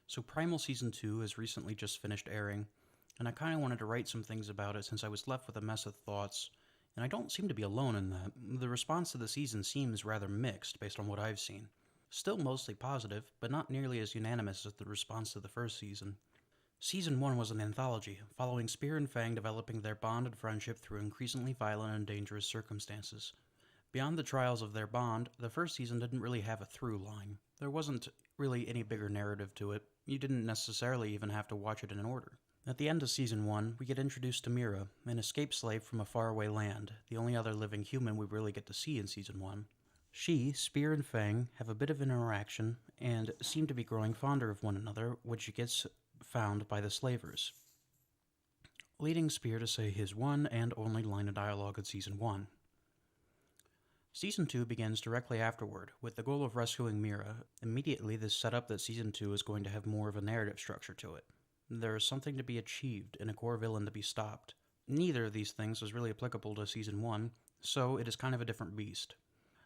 So Primal Season 2 has recently just finished airing, and I kind of wanted to write some things about it since I was left with a mess of thoughts, and I don't seem to be alone in that. The response to the season seems rather mixed based on what I've seen. Still mostly positive, but not nearly as unanimous as the response to the first season. Season 1 was an anthology, following Spear and Fang developing their bond and friendship through increasingly violent and dangerous circumstances. Beyond the trials of their bond, the first season didn't really have a through line. There wasn't really any bigger narrative to it. You didn't necessarily even have to watch it in order. At the end of Season 1, we get introduced to Mira, an escaped slave from a faraway land, the only other living human we really get to see in Season 1. She, Spear, and Fang have a bit of an interaction and seem to be growing fonder of one another when she gets found by the slavers, leading Spear to say his one and only line of dialogue in Season 1. Season 2 begins directly afterward, with the goal of rescuing Mira. Immediately, this set up that Season 2 is going to have more of a narrative structure to it. There is something to be achieved and a core villain to be stopped. Neither of these things was really applicable to Season 1, so it is kind of a different beast.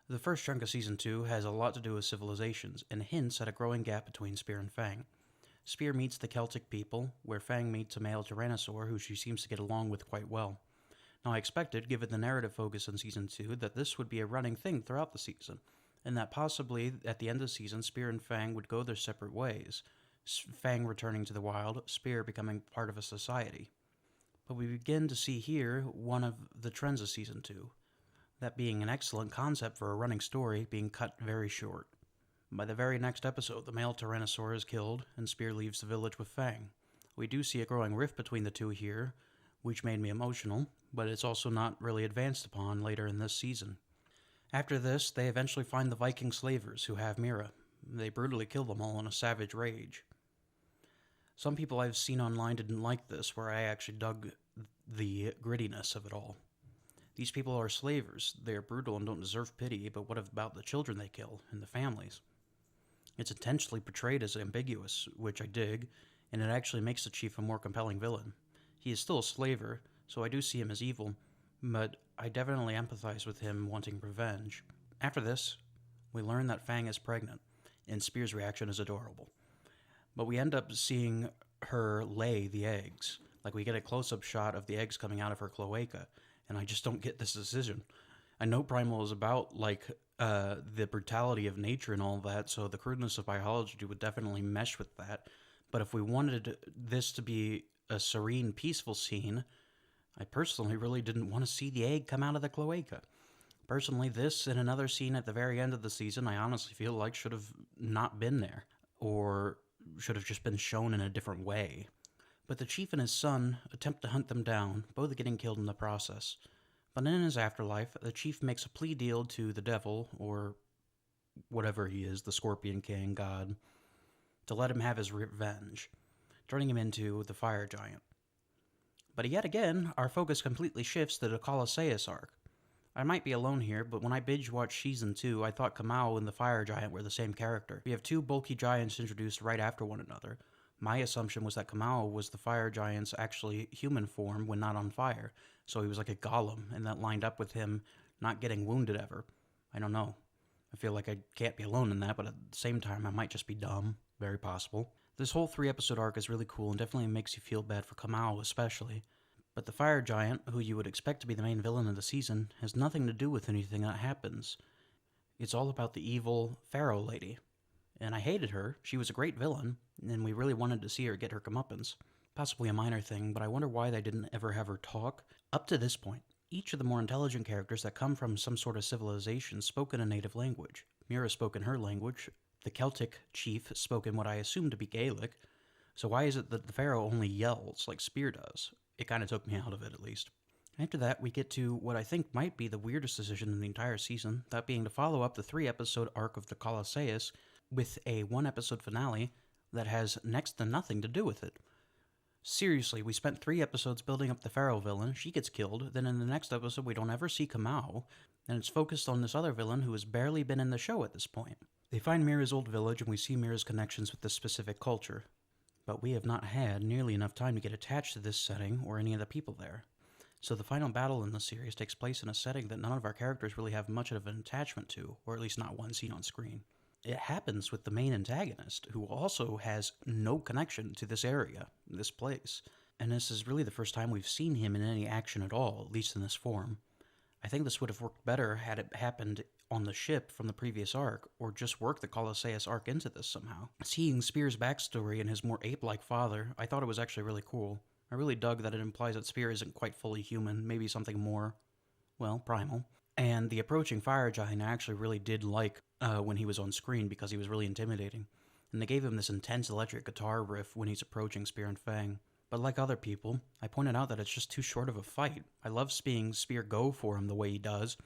The first chunk of Season 2 has a lot to do with civilizations, and hints at a growing gap between Spear and Fang. Spear meets the Celtic people, where Fang meets a male tyrannosaur who she seems to get along with quite well. Now, I expected, given the narrative focus in Season 2, that this would be a running thing throughout the season, and that possibly, at the end of the season, Spear and Fang would go their separate ways, Fang returning to the wild, Spear becoming part of a society. But we begin to see here one of the trends of Season 2, that being an excellent concept for a running story being cut very short. By the very next episode, the male tyrannosaur is killed, and Spear leaves the village with Fang. We do see a growing rift between the two here, which made me emotional, but it's also not really advanced upon later in this season. After this, they eventually find the Viking slavers who have Mira. They brutally kill them all in a savage rage. Some people I've seen online didn't like this, where I actually dug the grittiness of it all. These people are slavers. They are brutal and don't deserve pity, but what about the children they kill and the families? It's intentionally portrayed as ambiguous, which I dig, and it actually makes the chief a more compelling villain. He is still a slaver, so I do see him as evil, but I definitely empathize with him wanting revenge. After this, we learn that Fang is pregnant, and Spear's reaction is adorable. But we end up seeing her lay the eggs. Like, we get a close-up shot of the eggs coming out of her cloaca, and I just don't get this decision. I know Primal is about, the brutality of nature and all that, so the crudeness of biology would definitely mesh with that. But if we wanted this to be a serene, peaceful scene, I personally really didn't want to see the egg come out of the cloaca. Personally, this and another scene at the very end of the season, I honestly feel like should have not been there, or should have just been shown in a different way. But the chief and his son attempt to hunt them down, both getting killed in the process. But in his afterlife, the chief makes a plea deal to the devil, or whatever he is, the Scorpion King, God, to let him have his revenge, turning him into the fire giant. But yet again, our focus completely shifts to the Colosseus arc. I might be alone here, but when I binge-watched Season 2, I thought Kamau and the fire giant were the same character. We have two bulky giants introduced right after one another. My assumption was that Kamau was the fire giant's actually human form when not on fire, so he was like a golem, and that lined up with him not getting wounded ever. I don't know. I feel like I can't be alone in that, but at the same time, I might just be dumb. Very possible. This whole 3-episode arc is really cool and definitely makes you feel bad for Kamau especially. But the fire giant, who you would expect to be the main villain of the season, has nothing to do with anything that happens. It's all about the evil Pharaoh lady. And I hated her. She was a great villain, and we really wanted to see her get her comeuppance. Possibly a minor thing, but I wonder why they didn't ever have her talk. Up to this point, each of the more intelligent characters that come from some sort of civilization spoke in a native language. Mira spoke in her language. The Celtic chief spoke in what I assume to be Gaelic. So why is it that the Pharaoh only yells like Spear does? It kind of took me out of it, at least. After that, we get to what I think might be the weirdest decision in the entire season, that being to follow up the 3-episode arc of the Colosseus with a 1-episode finale that has next to nothing to do with it. Seriously, we spent 3 episodes building up the Pharaoh villain, she gets killed, then in the next episode we don't ever see Kamau, and it's focused on this other villain who has barely been in the show at this point. They find Mira's old village and we see Mira's connections with this specific culture, but we have not had nearly enough time to get attached to this setting or any of the people there. So the final battle in the series takes place in a setting that none of our characters really have much of an attachment to, or at least not one seen on screen. It happens with the main antagonist, who also has no connection to this area, this place. And this is really the first time we've seen him in any action at all, at least in this form. I think this would have worked better had it happened on the ship from the previous arc, or just work the Colosseus arc into this somehow. Seeing Spear's backstory and his more ape-like father, I thought it was actually really cool. I really dug that it implies that Spear isn't quite fully human, maybe something more, well, primal. And the approaching fire giant I actually really did like when he was on screen because he was really intimidating. And they gave him this intense electric guitar riff when he's approaching Spear and Fang. But like other people, I pointed out that it's just too short of a fight. I love seeing Spear go for him the way he does,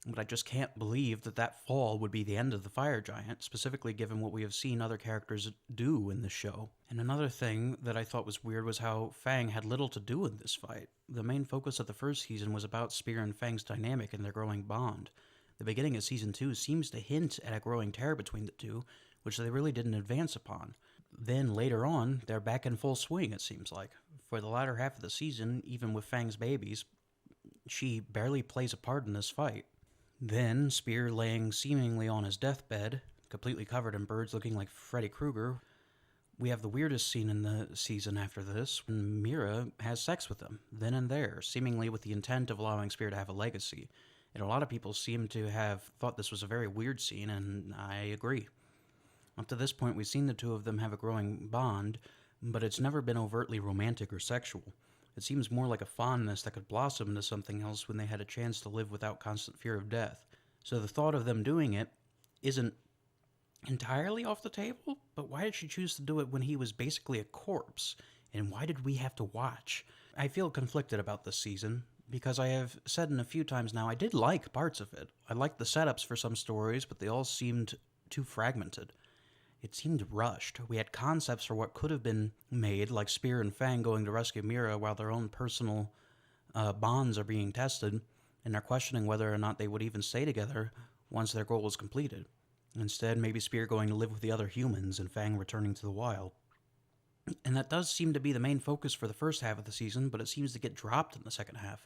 but I just can't believe that that fall would be the end of the fire giant, specifically given what we have seen other characters do in the show. And another thing that I thought was weird was how Fang had little to do in this fight. The main focus of the first season was about Spear and Fang's dynamic and their growing bond. The beginning of season 2 seems to hint at a growing terror between the two, which they really didn't advance upon. Then later on, they're back in full swing, it seems like. For the latter half of the season, even with Fang's babies, she barely plays a part in this fight. Then, Spear laying seemingly on his deathbed, completely covered in birds looking like Freddy Krueger, we have the weirdest scene in the season after this, when Mira has sex with him, then and there, seemingly with the intent of allowing Spear to have a legacy. And a lot of people seem to have thought this was a very weird scene, and I agree. Up to this point, we've seen the two of them have a growing bond, but it's never been overtly romantic or sexual. It seems more like a fondness that could blossom into something else when they had a chance to live without constant fear of death. So the thought of them doing it isn't entirely off the table, but why did she choose to do it when he was basically a corpse? And why did we have to watch? I feel conflicted about this season, because I have said in a few times now I did like parts of it. I liked the setups for some stories, but they all seemed too fragmented. It seemed rushed. We had concepts for what could have been made, like Spear and Fang going to rescue Mira while their own personal bonds are being tested, and they're questioning whether or not they would even stay together once their goal was completed. Instead, maybe Spear going to live with the other humans and Fang returning to the wild. And that does seem to be the main focus for the first half of the season, but it seems to get dropped in the second half.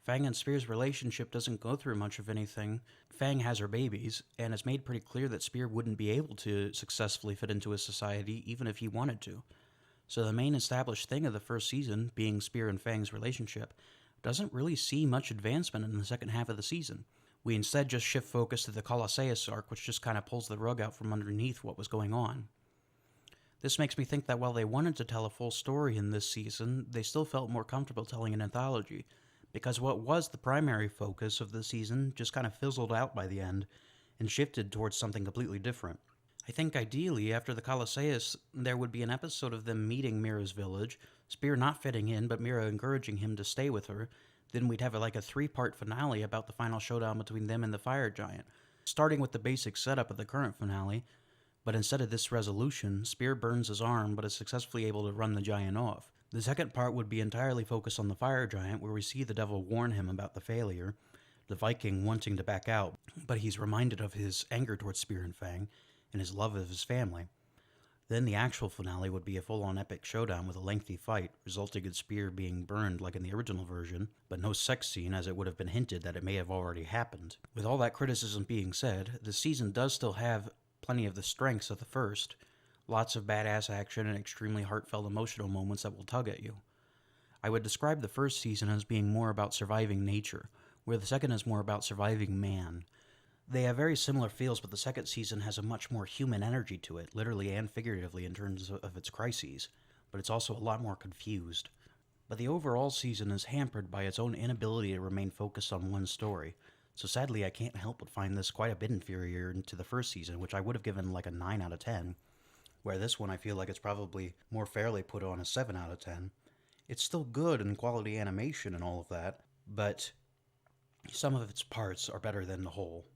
Fang and Spear's relationship doesn't go through much of anything. Fang has her babies, and it's made pretty clear that Spear wouldn't be able to successfully fit into his society even if he wanted to. So the main established thing of the first season, being Spear and Fang's relationship, doesn't really see much advancement in the second half of the season. We instead just shift focus to the Colosseus arc, which just kind of pulls the rug out from underneath what was going on. This makes me think that while they wanted to tell a full story in this season, they still felt more comfortable telling an anthology, because what was the primary focus of the season just kind of fizzled out by the end and shifted towards something completely different. I think ideally, after the Colosseus, there would be an episode of them meeting Mira's village, Spear not fitting in, but Mira encouraging him to stay with her. Then we'd have like a 3-part finale about the final showdown between them and the fire giant, starting with the basic setup of the current finale, but instead of this resolution, Spear burns his arm but is successfully able to run the giant off. The second part would be entirely focused on the fire giant, where we see the devil warn him about the failure, the Viking wanting to back out, but he's reminded of his anger towards Spear and Fang, and his love of his family. Then the actual finale would be a full-on epic showdown with a lengthy fight, resulting in Spear being burned like in the original version, but no sex scene as it would have been hinted that it may have already happened. With all that criticism being said, the season does still have plenty of the strengths of the first. Lots of badass action and extremely heartfelt emotional moments that will tug at you. I would describe the first season as being more about surviving nature, where the second is more about surviving man. They have very similar feels, but the second season has a much more human energy to it, literally and figuratively in terms of its crises, but it's also a lot more confused. But the overall season is hampered by its own inability to remain focused on one story, so sadly I can't help but find this quite a bit inferior to the first season, which I would have given like a 9 out of 10. Where this one I feel like it's probably more fairly put on a 7 out of 10. It's still good in quality animation and all of that, but some of its parts are better than the whole.